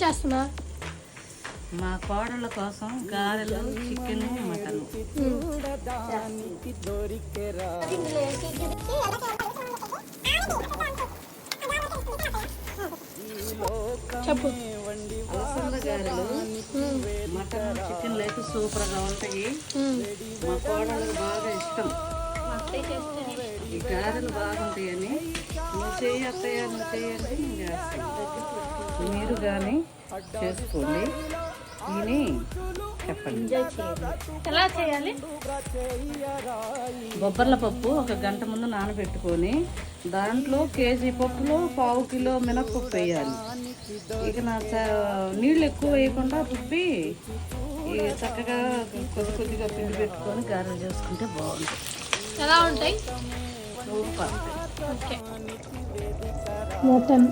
చేస్తున్నా మా కోడళ్ళ కోసం గారెలు, చికెన్, మటన్. చెప్పు. అలసంద గారెలు, మటన్, చికెన్ అయితే సూపర్గా ఉంటాయి. మా కోడళ్ళకి బాగా ఇష్టం. ఈ గారెలు బాగుంటాయని నువ్వు చేయి అత్తయ్య, నువ్వు చేయండి, నేను చేస్తాను. మీరు కానీ చేసుకోండి, తిని చెప్పండి. ఎలా చేయాలి? బొబ్బర్ల పప్పు 1 గంట ముందు నానబెట్టుకొని దాంట్లో కేజీ పప్పులో 1/2 కిలో మినప్పప్పు వేయాలి. ఇక నీళ్ళు ఎక్కువ వేయకుండా రుబ్బి చక్కగా కొద్దిగా పిండి పెట్టుకొని గారెలు చేసుకుంటే బాగుంటుంది. ఎలా ఉంటాయి? సూపర్. మటన్